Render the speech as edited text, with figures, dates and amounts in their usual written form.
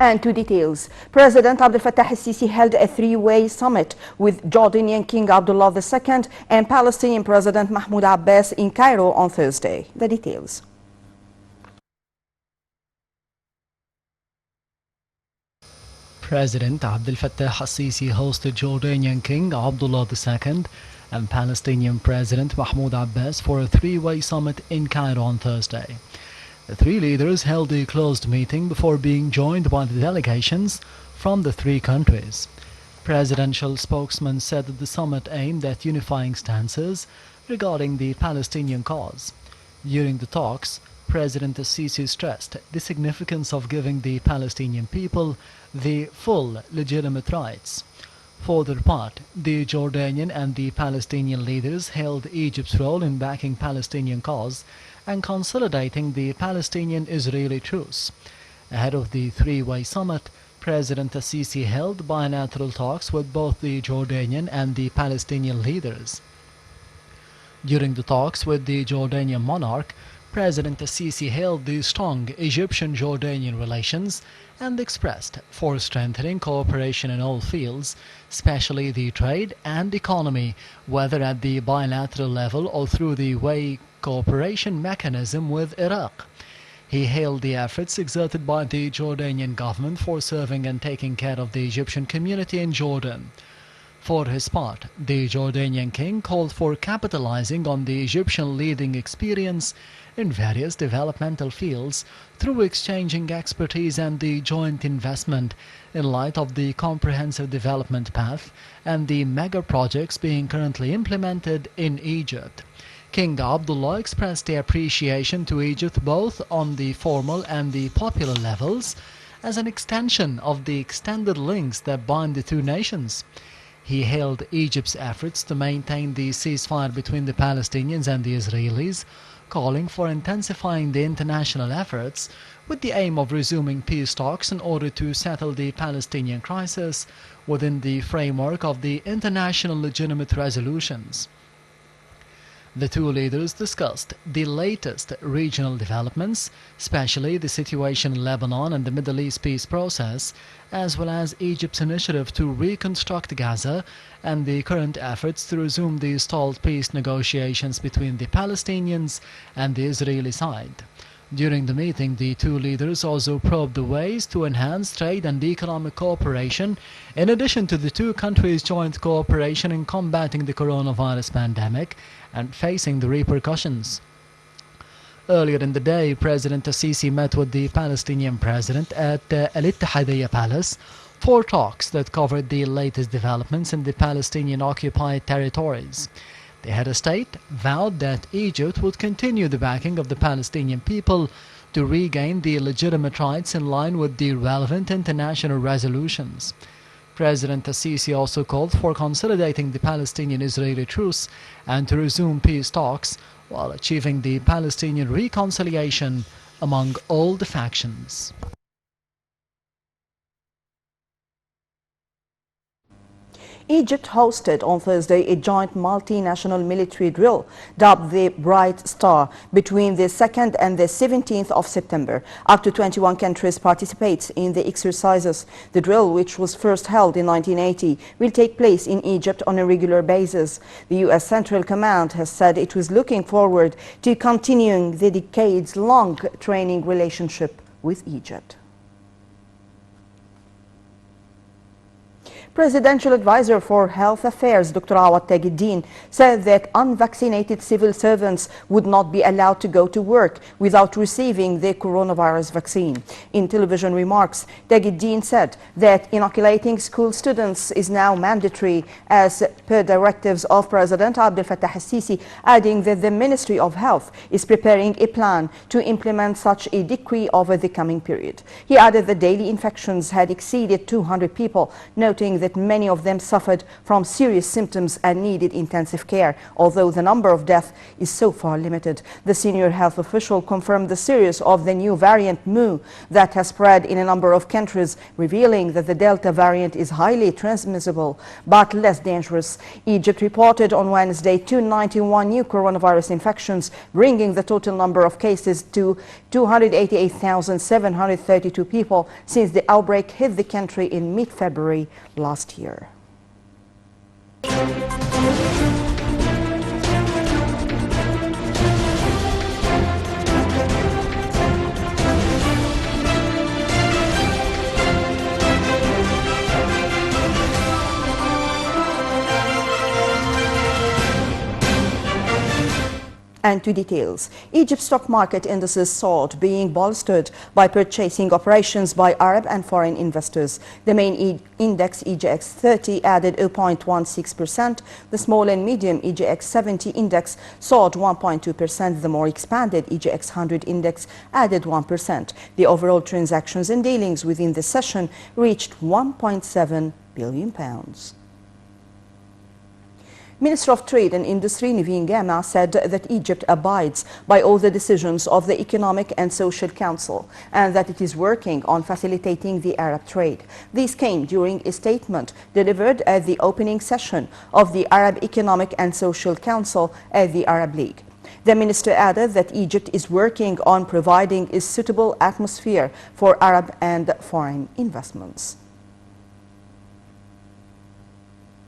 And to details, President Abdel Fattah al-Sisi held a three-way summit with Jordanian King Abdullah II and Palestinian President Mahmoud Abbas in Cairo on Thursday. The details. President Abdel Fattah al-Sisi hosted Jordanian King Abdullah II and Palestinian President Mahmoud Abbas for a three-way summit in Cairo on Thursday. The three leaders held a closed meeting before being joined by the delegations from the three countries. Presidential spokesman said that the summit aimed at unifying stances regarding the Palestinian cause. During the talks, President al-Sisi stressed the significance of giving the Palestinian people the full legitimate rights. For their part, the Jordanian and the Palestinian leaders hailed Egypt's role in backing Palestinian cause and consolidating the Palestinian-Israeli truce. Ahead of the three-way summit, President al-Sisi held bilateral talks with both the Jordanian and the Palestinian leaders. During the talks with the Jordanian monarch, President al-Sisi hailed the strong Egyptian-Jordanian relations and expressed for strengthening cooperation in all fields, especially the trade and economy, whether at the bilateral level or through the way cooperation mechanism with Iraq. He hailed the efforts exerted by the Jordanian government for serving and taking care of the Egyptian community in Jordan. For his part, the Jordanian king called for capitalizing on the Egyptian leading experience in various developmental fields through exchanging expertise and the joint investment in light of the comprehensive development path and the mega projects being currently implemented in Egypt. King Abdullah expressed the appreciation to Egypt both on the formal and the popular levels as an extension of the extended links that bind the two nations. He hailed Egypt's efforts to maintain the ceasefire between the Palestinians and the Israelis, calling for intensifying the international efforts with the aim of resuming peace talks in order to settle the Palestinian crisis within the framework of the international legitimate resolutions. The two leaders discussed the latest regional developments, especially the situation in Lebanon and the Middle East peace process, as well as Egypt's initiative to reconstruct Gaza and the current efforts to resume the stalled peace negotiations between the Palestinians and the Israeli side. During the meeting, the two leaders also probed the ways to enhance trade and economic cooperation, in addition to the two countries' joint cooperation in combating the coronavirus pandemic and facing the repercussions. Earlier in the day, President al-Sisi met with the Palestinian president at Al-Ittihadiyya Palace for talks that covered the latest developments in the Palestinian-occupied territories. The head of state vowed that Egypt would continue the backing of the Palestinian people to regain the legitimate rights in line with the relevant international resolutions. President al-Sisi also called for consolidating the Palestinian-Israeli truce and to resume peace talks while achieving the Palestinian reconciliation among all the factions. Egypt hosted on Thursday a joint multinational military drill dubbed the Bright Star between the 2nd and the 17th of September. Up to 21 countries participate in the exercises. The drill, which was first held in 1980, will take place in Egypt on a regular basis. The U.S. Central Command has said it was looking forward to continuing the decades-long training relationship with Egypt. Presidential Advisor for Health Affairs, Dr. Awad Tajuddin, said that unvaccinated civil servants would not be allowed to go to work without receiving the coronavirus vaccine. In television remarks, Tajuddin said that inoculating school students is now mandatory as per directives of President Abdel Fattah al-Sisi, adding that the Ministry of Health is preparing a plan to implement such a decree over the coming period. He added that daily infections had exceeded 200 people, noting adding that many of them suffered from serious symptoms and needed intensive care, although the number of deaths is so far limited. The senior health official confirmed the series of the new variant Mu that has spread in a number of countries, revealing that the Delta variant is highly transmissible but less dangerous. Egypt reported on Wednesday 291 new coronavirus infections, bringing the total number of cases to 288,732 people since the outbreak hit the country in mid-February last year. And to details. Egypt's stock market indices soared, being bolstered by purchasing operations by Arab and foreign investors. The main index, EGX 30, added 0.16%. The small and medium EGX 70 index soared 1.2%. The more expanded EGX 100 index added 1%. The overall transactions and dealings within the session reached £1.7 billion. Minister of Trade and Industry Naveen Gama said that Egypt abides by all the decisions of the Economic and Social Council and that it is working on facilitating the Arab trade. This came during a statement delivered at the opening session of the Arab Economic and Social Council at the Arab League. The minister added that Egypt is working on providing a suitable atmosphere for Arab and foreign investments.